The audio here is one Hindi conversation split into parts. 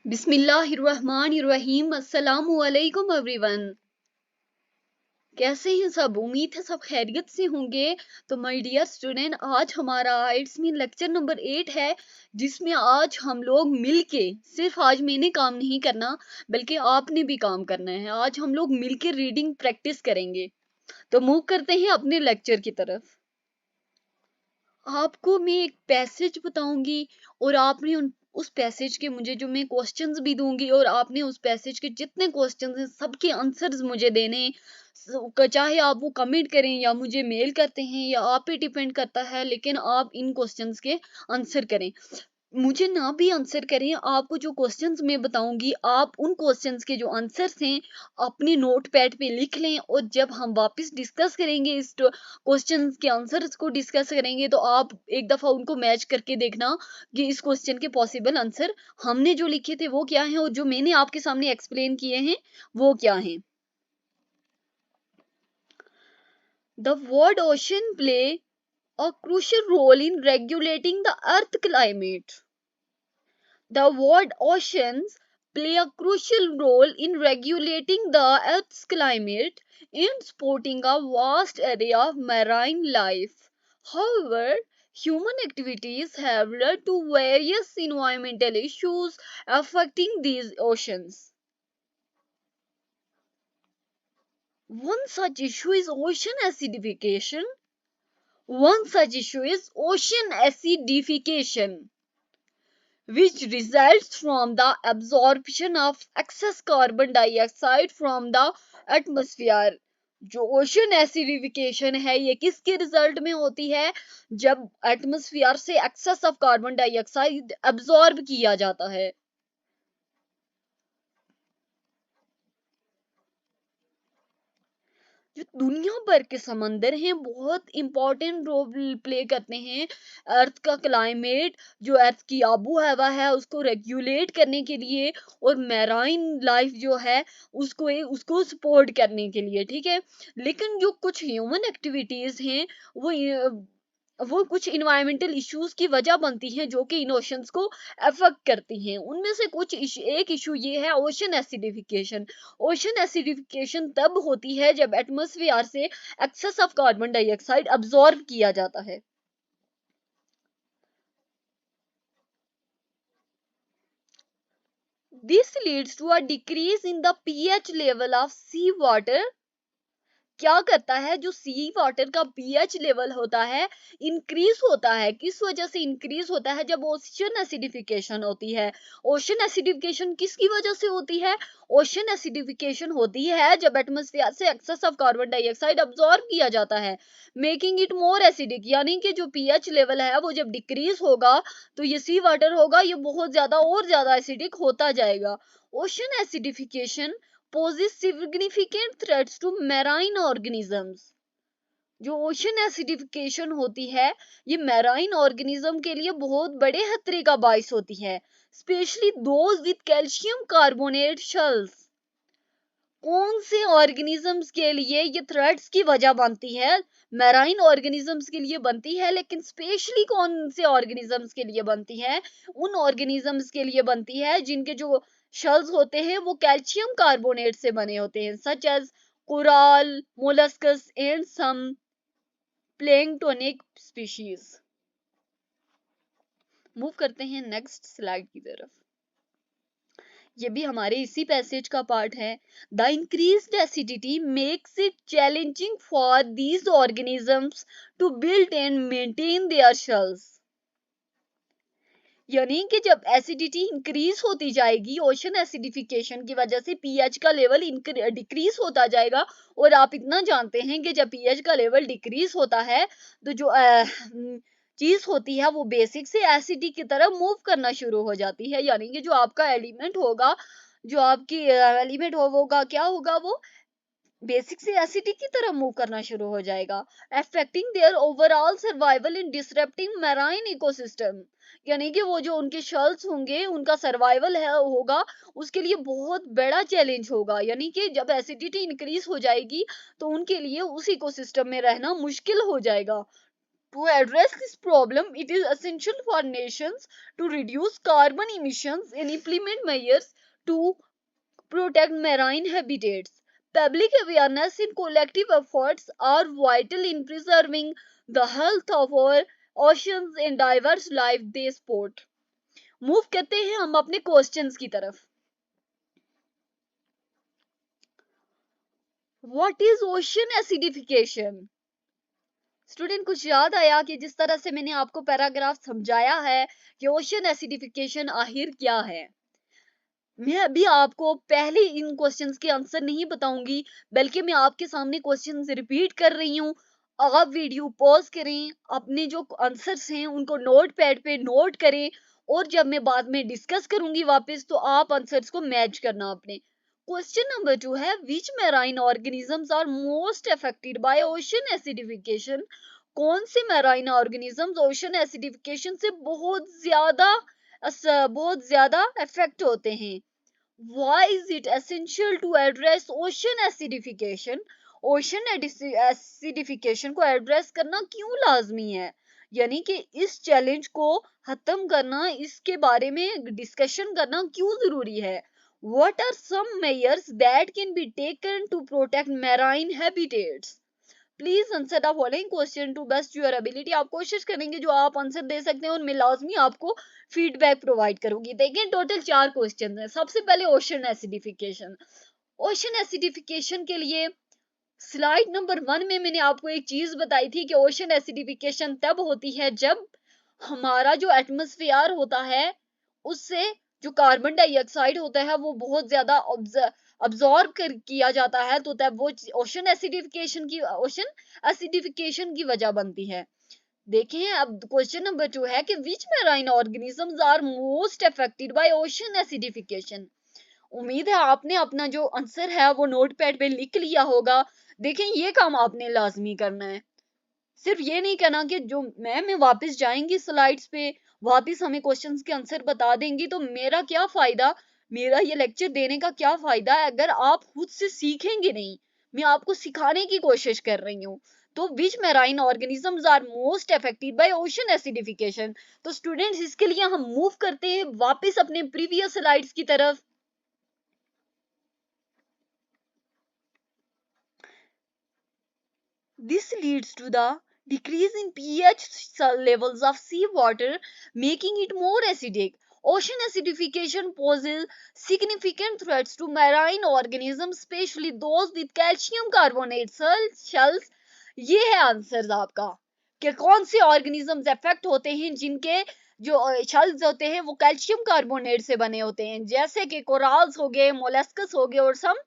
बिस्मिल्लाहिर्रहमानिर्रहीम। अस्सलामुअलैकुम एवरीवन। कैसे हैं सब? उम्मीद है सब खैरियत से होंगे। तो माय डियर स्टूडेंट, आज हमारा इट्स मीन लेक्चर नंबर 8 है, जिसमें आज हम लोग मिलके, सिर्फ आज मैंने काम नहीं करना बल्कि आपने भी काम करना है। आज हम लोग मिलके रीडिंग प्रैक्टिस करेंगे। तो मूव करते हैं अपने लेक्चर की तरफ। आपको मैं एक पैसेज बताऊंगी और आपने उस पैसेज के मुझे जो मैं क्वेश्चंस भी दूंगी और आपने उस पैसेज के जितने क्वेश्चंस हैं सबके आंसर्स मुझे देने। चाहे आप वो कमेंट करें या मुझे मेल करते हैं, या आप पे डिपेंड करता है, लेकिन आप इन क्वेश्चंस के आंसर करें। मुझे ना भी आंसर करें, आपको जो क्वेश्चंस मैं बताऊंगी आप उन क्वेश्चंस के जो आंसर्स हैं अपने नोट पैड पे लिख लें, और जब हम वापस डिस्कस करेंगे, इस क्वेश्चंस के आंसर्स को डिस्कस करेंगे, तो आप एक दफा उनको मैच करके देखना कि इस क्वेश्चन के पॉसिबल आंसर हमने जो लिखे थे वो क्या हैं और जो मैंने आपके सामने एक्सप्लेन किए हैं वो क्या हैं। The word ocean play a crucial role in regulating the earth climate. The world oceans play a crucial role in regulating the Earth's climate and supporting a vast area of marine life. However, human activities have led to various environmental issues affecting these oceans. One such issue is ocean acidification. Which results from the absorption of excess carbon dioxide from the atmosphere. जो ओशन एसिडिफिकेशन है ये किसके रिजल्ट में होती है? जब एटमॉस्फेयर से excess of carbon dioxide absorb किया जाता है। जो दुनिया भर के समंदर हैं बहुत इंपॉर्टेंट रोल प्ले करते हैं अर्थ का क्लाइमेट, जो अर्थ की आबो हवा है उसको रेगुलेट करने के लिए, और मैराइन लाइफ जो है उसको सपोर्ट करने के लिए, ठीक है। लेकिन जो कुछ ह्यूमन एक्टिविटीज हैं वो कुछ इन्वायरमेंटल इश्यूज की वजह बनती हैं जो कि इन ओशंस को अफेक्ट करती हैं। उनमें से एक इशू ये है ओशन एसिडिफिकेशन। ओशन एसिडिफिकेशन तब होती है जब एटमॉस्फेयर से excess of carbon dioxide absorb किया जाता है। This leads to a decrease in the pH level of sea water. क्या करता है, जो सी वाटर का पीएच लेवल होता है इंक्रीज होता है। किस वजह से इंक्रीज होता है? जब ओशन एसिडिफिकेशन होती है। ओशन एसिडिफिकेशन किसकी वजह से होती है? ओशन एसिडिफिकेशन होती है जब एटमॉस्फेयर से excess of carbon dioxide absorb किया जाता है, मेकिंग इट मोर एसिडिक। यानी कि जो पीएच लेवल है वो जब डिक्रीज होगा तो ये सी वाटर होगा ये बहुत ज्यादा और ज्यादा एसिडिक होता जाएगा। Ocean acidification poses significant threats to marine organisms. जो ओशन एसिडिफिकेशन होती है ये मैराइन ऑर्गेनिज्म के लिए बहुत बड़े खतरे का बायस होती है, specially those with calcium carbonate shells. कौन से ऑर्गेनिजम्स के लिए ये थ्रेट्स की वजह बनती है? मैराइन ऑर्गेनिजम्स के लिए बनती है, लेकिन स्पेशली कौन से ऑर्गेनिजम्स के लिए बनती है? उन ऑर्गेनिजम्स के लिए बनती है जिनके जो शेल्स होते हैं वो कैल्शियम कार्बोनेट से बने होते हैं, such as coral, molluscs and some planktonic species. Move करते हैं नेक्स्ट स्लाइड की तरफ। ये भी हमारे इसी पैसेज का पार्ट है। The increased acidity makes it challenging for these organisms to build and maintain their shells. यानी कि जब एसिडिटी इंक्रीज होती जाएगी ओशन एसिडिफिकेशन की वजह से पीएच का लेवल डिक्रीज होता जाएगा। और आप इतना जानते हैं कि जब पीएच का लेवल डिक्रीज होता है तो जो चीज होती है वो बेसिक से एसिडिक की तरफ मूव करना शुरू हो जाती है। यानी कि जो आपका एलिमेंट होगा, जो आपकी एलिमेंट होगा, क्या होगा? वो बेसिक से एसिडिक की तरफ मूव करना शुरू हो जाएगा, affecting their overall survival in disrupting marine ecosystem. यानी कि वो जो उनके शेल्स होंगे उनका सर्वाइवल है होगा उसके लिए बहुत बड़ा चैलेंज होगा। यानी कि जब एसिडिटी इंक्रीज हो जाएगी तो उनके लिए उस इकोसिस्टम में रहना मुश्किल हो जाएगा। To address this problem, it is essential for nations to reduce carbon emissions and implement measures to protect marine habitats. Public awareness and collective efforts are vital in preserving the health of our oceans and diverse life they support. Move करते हैं हम अपने क्वेश्चंस की तरफ. What is ocean acidification? Student कुछ याद आया कि जिस तरह से मैंने आपको पैराग्राफ समझाया है कि ओशन एसिडिफिकेशन आखिर क्या है. मैं अभी आपको पहले इन क्वेश्चंस के आंसर नहीं बताऊंगी, बल्कि मैं आपके सामने क्वेश्चंस रिपीट कर रही हूँ. आप वीडियो पॉज करें, अपने जो आंसर्स हैं उनको नोट पैड पे नोट करें, और जब मैं बाद में डिस्कस करूंगी वापस तो आप आंसर्स को मैच करना अपने. क्वेश्चन नंबर 2 है, which marine organisms are most affected by ocean acidification? कौन से मैराइन ऑर्गेनिजम्स ओशन एसिडिफिकेशन से बहुत ज्यादा अफेक्ट होते हैं? Why is it essential to address ocean acidification? Ocean acidification को एड्रेस करना क्यों लाजमी है, यानी कि इस चैलेंज को खत्म करना, इसके बारे में डिस्कशन करना क्यों जरूरी है. What are some measures that can be taken to protect marine habitats? Please answer the following question to best your ability. आप कोशिश करेंगे जो आप आंसर दे सकते हैं, और मैं लाजमी आपको फीडबैक प्रोवाइड करूंगी. देखिए टोटल 4 क्वेश्चन हैं. सबसे पहले ओशन एसिडिफिकेशन. ओशन एसिडिफिकेशन के लिए स्लाइड नंबर 1 में मैंने आपको एक चीज बताई थी कि ओशन एसिडिफिकेशन तब होती है जब हमारा जो एटमॉस्फेयर होता है उससे जो कार्बन डाइऑक्साइड होता है वो बहुत ज्यादा अब्सॉर्ब किया जाता है, तो तब वो ओशन एसिडिफिकेशन की वजह बनती है. देखें अब क्वेश्चन नंबर 2 है कि which marine organisms are most affected by ocean acidification. उम्मीद है आपने अपना जो आंसर है वो नोटपैड पे लिख लिया होगा. देखें ये काम आपने लाजमी करना है. सिर्फ ये नहीं कहना कि जो मैम वापस जाएंगी स्लाइड्स पे, वापस हमें क्वेश्चंस के आंसर बता देंगी, तो मेरा क्या फायदा, मेरा ये लेक्चर देने का क्या फायदा है अगर आप खुद से सीखेंगे नहीं. मैं आपको सिखाने की कोशिश कर रही हूँ. तो which marine organisms are most affected by ocean acidification. तो स्टूडेंट्स इसके लिए हम मूव करते हैं वापस अपने प्रीवियस स्लाइड्स की तरफ. This leads to the decrease in pH levels of seawater, making it more acidic. Ocean acidification poses significant threats to marine organisms, especially those with calcium carbonate shells. ये है आंसर आपका कि कौन से ऑर्गेनिजम्स अफेक्ट होते हैं जिनके जो शेल्स होते हैं वो कैल्शियम कार्बोनेट से बने होते हैं, जैसे कि कोरल्स हो गए, मोलस्कस हो गए और सम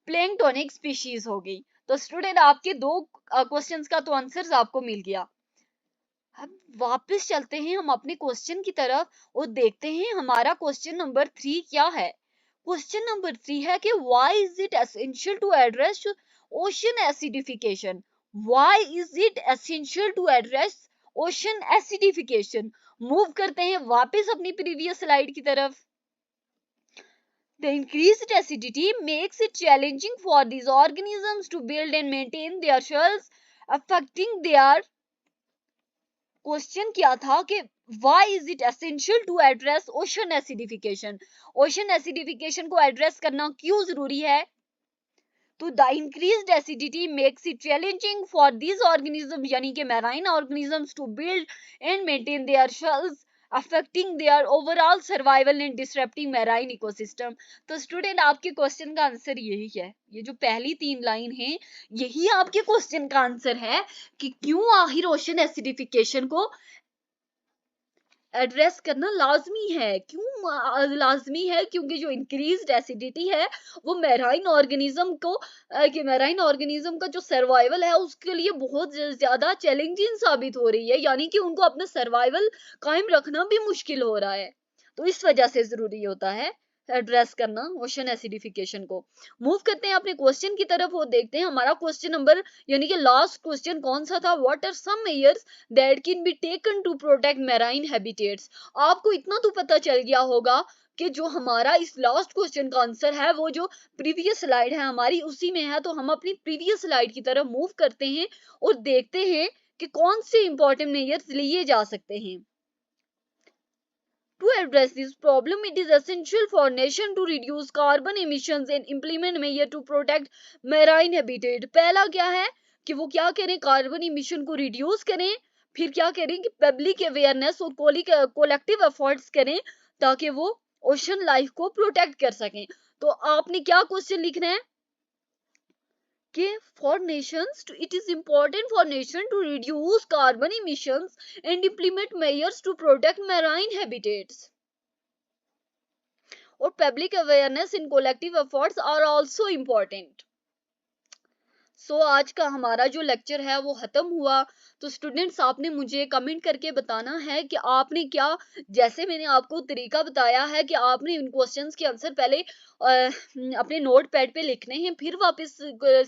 प्लैंक्टोनिक स्पीशीज हो गई. तो स्टूडेंट आपके 2 क्वेश्चंस का तो आंसर्स आपको मिल गया. अब वापस चलते हैं हम अपने क्वेश्चन की तरफ और देखते हैं हमारा क्वेश्चन नंबर 3 क्या है. क्वेश्चन नंबर 3 है कि why is it essential to address ocean acidification. Why is it essential to address ocean acidification. Move करते हैं वापस अपनी प्रीवियस स्लाइड की तरफ. The increased acidity makes it challenging for these organisms to build and maintain their shells, affecting their. Question क्या था कि why is it essential to address ocean acidification. Ocean acidification को एड्रेस करना क्यों जरूरी है? तो the increased acidity makes it challenging for these organisms, यानी कि marine organisms, to build and maintain their shells, affecting their overall survival and disrupting marine ecosystem. तो स्टूडेंट आपके क्वेश्चन का आंसर यही है. ये जो पहली 3 लाइन है यही आपके क्वेश्चन का आंसर है कि क्यों आखिर ओशन एसिडिफिकेशन को एड्रेस करना लाजमी है. क्यों लाजमी है? क्योंकि जो इंक्रीज्ड एसिडिटी है वो मैराइन ऑर्गेनिज्म का जो सर्वाइवल है उसके लिए बहुत ज्यादा चैलेंजिंग साबित हो रही है, यानी कि उनको अपना सर्वाइवल कायम रखना भी मुश्किल हो रहा है. तो इस वजह से जरूरी होता है एड्रेस करना ओशन एसिडिफिकेशन को. मूव करते हैं अपने क्वेश्चन की तरफ और देखते हैं हमारा क्वेश्चन नंबर यानी कि लास्ट क्वेश्चन कौन सा था. What are some measures that can be taken to protect marine habitats. आपको इतना तो पता चल गया होगा कि जो हमारा इस लास्ट क्वेश्चन का आंसर है वो जो प्रीवियस स्लाइड है हमारी उसी में है. तो हम अपनी प्रीवियस स्लाइड की तरफ मूव करते हैं और देखते हैं कि कौन से इंपॉर्टेंट मेजर्स लिए जा सकते हैं। To address this problem, it is essential for nation to reduce carbon emissions and implement measures to protect marine habitat। पहला क्या है कि वो क्या करें, कार्बन इमिशन को रिड्यूस करें, फिर क्या करें कि पब्लिक अवेयरनेस और कोलेक्टिव एफर्ट्स करें ताकि वो ओशन लाइफ को प्रोटेक्ट कर सकें। तो आपने क्या क्वेश्चन लिखना है कि for nations to, it is important for nation to reduce carbon emissions and implement measures to protect marine habitats, और public awareness in collective efforts are also important. So आज का हमारा जो लेक्चर है वो खत्म हुआ। तो स्टूडेंट्स, आपने मुझे कमेंट करके बताना है कि आपने क्या, जैसे मैंने आपको तरीका बताया है कि आपने इन क्वेश्चंस के आंसर पहले अपने नोट पैड पे लिखने हैं, फिर वापस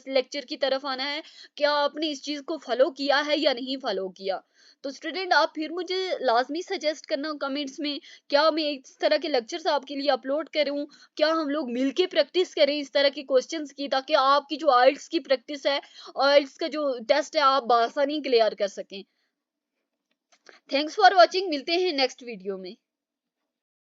लेक्चर की तरफ आना है, क्या आपने इस चीज को फॉलो किया है या नहीं फॉलो किया। तो स्टूडेंट, आप फिर मुझे लाजमी सजेस्ट करना कमेंट्स में, क्या मैं इस तरह के लेक्चर्स आपके लिए अपलोड करूं, क्या हम लोग मिलके प्रैक्टिस करें इस तरह के क्वेश्चंस की, ताकि आपकी जो आइल्स की प्रैक्टिस है, आइल्स का जो टेस्ट है, आप बआसानी क्लियर कर सकें। थैंक्स फॉर वॉचिंग, मिलते हैं नेक्स्ट वीडियो में।